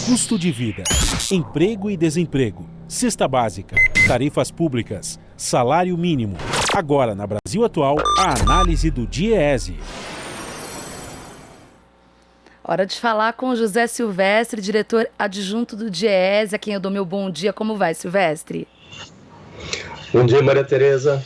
Custo de vida, emprego e desemprego, cesta básica, tarifas públicas, salário mínimo. Agora, na Brasil Atual, a análise do DIEESE. Hora de falar com o José Silvestre, diretor adjunto do DIEESE, a quem eu dou meu bom dia. Como vai, Silvestre? Bom dia, Maria Tereza.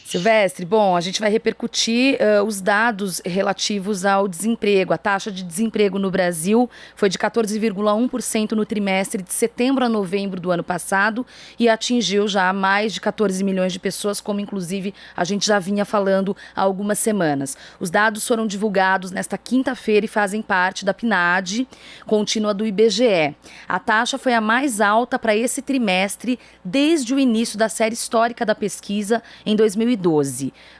Silvestre, bom, a gente vai repercutir os dados relativos ao desemprego. A taxa de desemprego no Brasil foi de 14,1% no trimestre de setembro a novembro do ano passado e atingiu já mais de 14 milhões de pessoas, como inclusive a gente já vinha falando há algumas semanas. Os dados foram divulgados nesta quinta-feira e fazem parte da PNAD contínua do IBGE. A taxa foi a mais alta para esse trimestre desde o início da série histórica da pesquisa em 2012.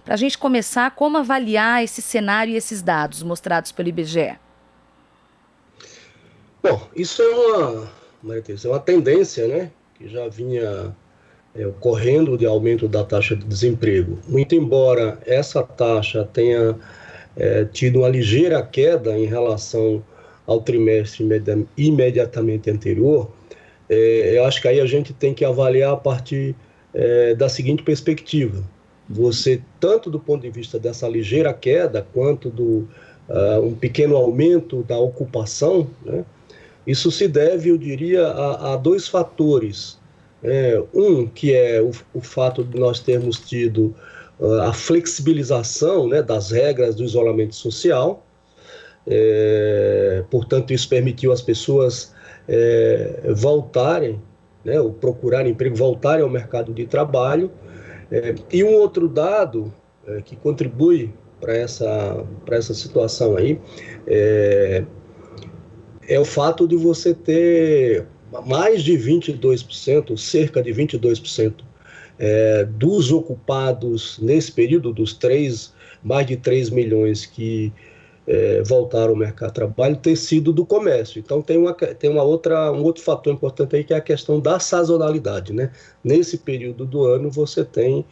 Para a gente começar, como avaliar esse cenário e esses dados mostrados pelo IBGE? Bom, isso é uma tendência, né, que já vinha ocorrendo de aumento da taxa de desemprego. Muito embora essa taxa tenha tido uma ligeira queda em relação ao trimestre imediatamente anterior, eu acho que aí a gente tem que avaliar a partir da seguinte perspectiva. Você, tanto do ponto de vista dessa ligeira queda, quanto do um pequeno aumento da ocupação, né, isso se deve, eu diria, a dois fatores. Um, que é o fato de nós termos tido a flexibilização, né, das regras do isolamento social, portanto, isso permitiu às pessoas voltarem, né, ou procurarem emprego, voltarem ao mercado de trabalho. E um outro dado que contribui para essa situação aí é o fato de você ter mais de 22%, cerca de 22% dos ocupados nesse período, mais de 3 milhões que voltaram ao mercado de trabalho, ter sido do comércio. Então tem um outro fator importante aí, que é a questão da sazonalidade, né? Nesse período do ano você tem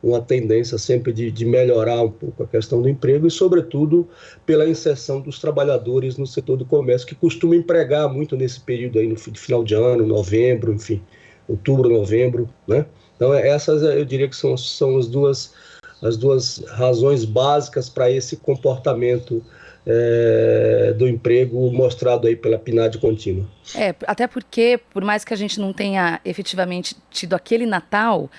uma tendência sempre de melhorar um pouco a questão do emprego e, sobretudo, pela inserção dos trabalhadores no setor do comércio, que costuma empregar muito nesse período aí, no final de ano, novembro, enfim, outubro, novembro, né? Então essas eu diria que são as duas razões básicas para esse comportamento do emprego mostrado aí pela PNAD contínua. Até porque, por mais que a gente não tenha efetivamente tido aquele Natal,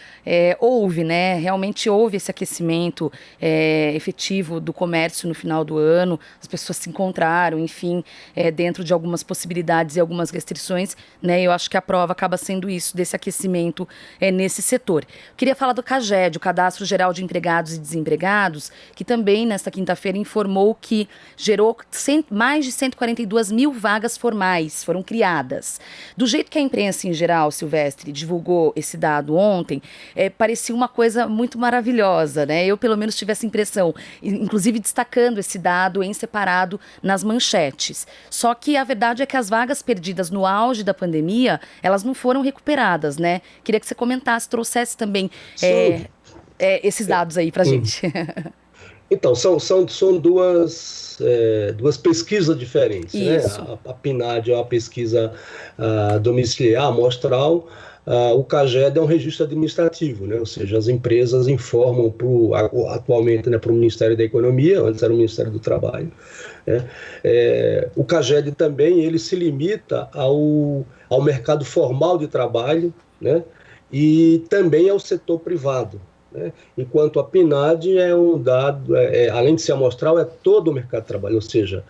houve, né? Realmente houve esse aquecimento efetivo do comércio no final do ano, as pessoas se encontraram, enfim, dentro de algumas possibilidades e algumas restrições, né? Eu acho que a prova acaba sendo isso, desse aquecimento nesse setor. Queria falar do CAGED, o Cadastro Geral de Empregados e Desempregados, que também, nesta quinta-feira, informou que gerou mais de 142 mil vagas formais, foram criadas. Do jeito que a imprensa em geral, Silvestre, divulgou esse dado ontem, parecia uma coisa muito maravilhosa, né? Eu, pelo menos, tive essa impressão, inclusive destacando esse dado em separado nas manchetes. Só que a verdade é que as vagas perdidas no auge da pandemia, elas não foram recuperadas, né? Queria que você comentasse, trouxesse também esses dados aí pra gente. Então, são duas pesquisas diferentes, né? A PNAD é uma pesquisa domiciliar, amostral. O CAGED é um registro administrativo, né? Ou seja, as empresas informam atualmente, né, para o Ministério da Economia, antes era o Ministério do Trabalho. O CAGED também ele se limita ao mercado formal de trabalho, né? E também ao setor privado. Né? Enquanto a PNAD é um dado, além de ser amostral, é todo o mercado de trabalho, ou seja,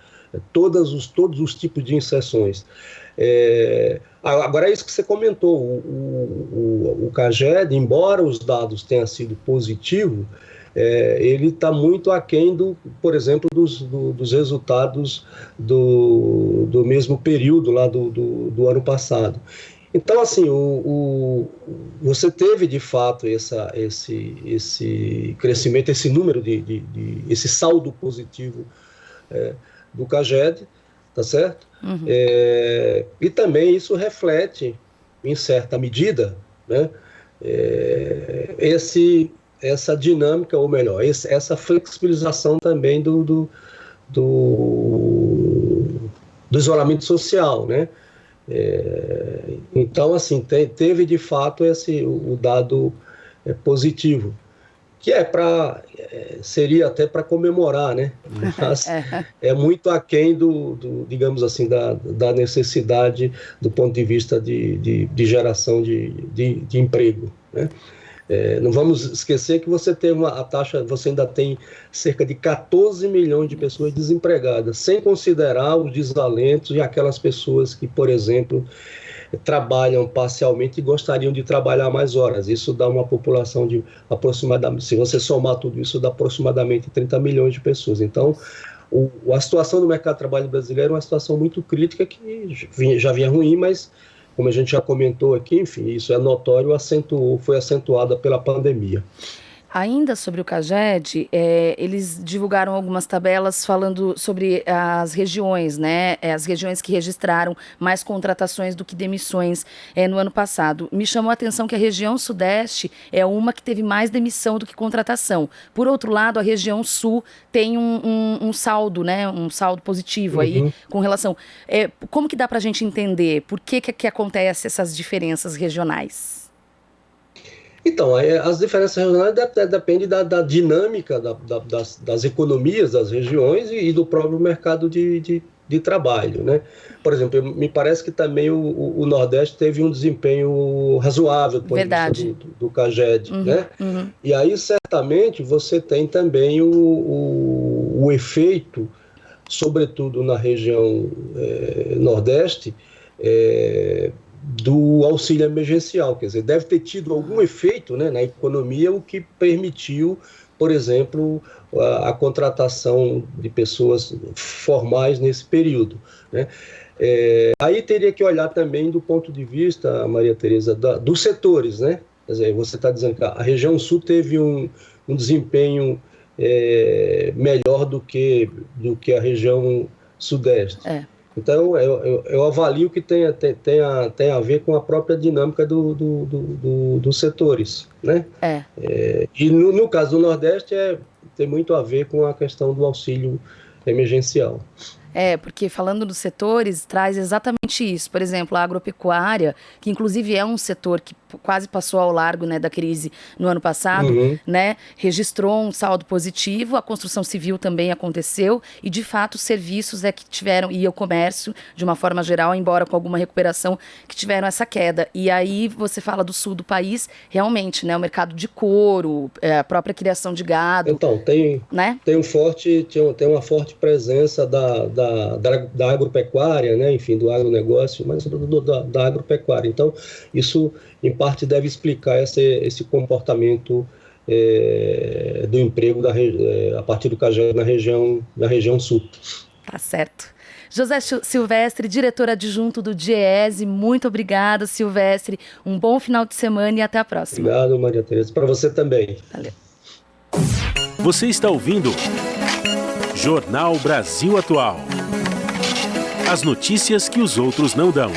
todos os tipos de inserções. Agora é isso que você comentou, o CAGED, embora os dados tenham sido positivos, ele está muito aquém, por exemplo, dos resultados do mesmo período lá do ano passado. Então, assim, você teve, de fato, esse crescimento, esse número, esse saldo positivo do CAGED, tá certo? Uhum. E também isso reflete, em certa medida, né, essa dinâmica, ou melhor, essa flexibilização também do isolamento social, né? Então, assim, teve de fato o dado positivo, que seria até para comemorar, né? Mas é muito aquém digamos assim, da necessidade do ponto de vista de geração de emprego, né? Não vamos esquecer que você ainda tem cerca de 14 milhões de pessoas desempregadas, sem considerar os desalentos e aquelas pessoas que, por exemplo, trabalham parcialmente e gostariam de trabalhar mais horas. Isso dá uma população de aproximadamente, se você somar tudo isso, dá aproximadamente 30 milhões de pessoas. Então, a situação do mercado de trabalho brasileiro é uma situação muito crítica, que já vinha ruim, mas, como a gente já comentou aqui, enfim, isso é notório, foi acentuada pela pandemia. Ainda sobre o CAGED, eles divulgaram algumas tabelas falando sobre as regiões, né? As regiões que registraram mais contratações do que demissões no ano passado. Me chamou a atenção que a região Sudeste é uma que teve mais demissão do que contratação. Por outro lado, a região Sul tem um saldo, né? Um saldo positivo aí com relação. Como que dá para a gente entender por que acontece essas diferenças regionais? Então, as diferenças regionais dependem da dinâmica das economias das regiões e do próprio mercado de trabalho, né? Por exemplo, me parece que também o Nordeste teve um desempenho razoável do ponto de vista do CAGED, né? E aí, certamente, você tem também o efeito, sobretudo na região Nordeste, do auxílio emergencial, quer dizer, deve ter tido algum efeito, né, na economia, o que permitiu, por exemplo, a contratação de pessoas formais nesse período, né? Aí teria que olhar também do ponto de vista, Maria Tereza, dos setores, né? Quer dizer, você está dizendo que a região Sul teve um desempenho melhor do que a região Sudeste. Então, eu avalio que tem a ver com a própria dinâmica dos setores, né? E no caso do Nordeste, tem muito a ver com a questão do auxílio emergencial. Porque falando dos setores, traz exatamente isso. Por exemplo, a agropecuária, que inclusive é um setor que quase passou ao largo, né, da crise no ano passado, né, registrou um saldo positivo, a construção civil também aconteceu, e de fato os serviços que tiveram, e o comércio, de uma forma geral, embora com alguma recuperação, que tiveram essa queda. E aí você fala do sul do país, realmente, né, o mercado de couro, a própria criação de gado. Então, tem uma forte presença da agropecuária, né, enfim, do agronegócio, mas da agropecuária. Então, isso, em parte, deve explicar esse comportamento do emprego a partir do CAGED na região sul. Tá certo. José Silvestre, diretor adjunto do DIEESE, muito obrigada, Silvestre. Um bom final de semana e até a próxima. Obrigado, Maria Tereza. Para você também. Valeu. Você está ouvindo Jornal Brasil Atual. As notícias que os outros não dão.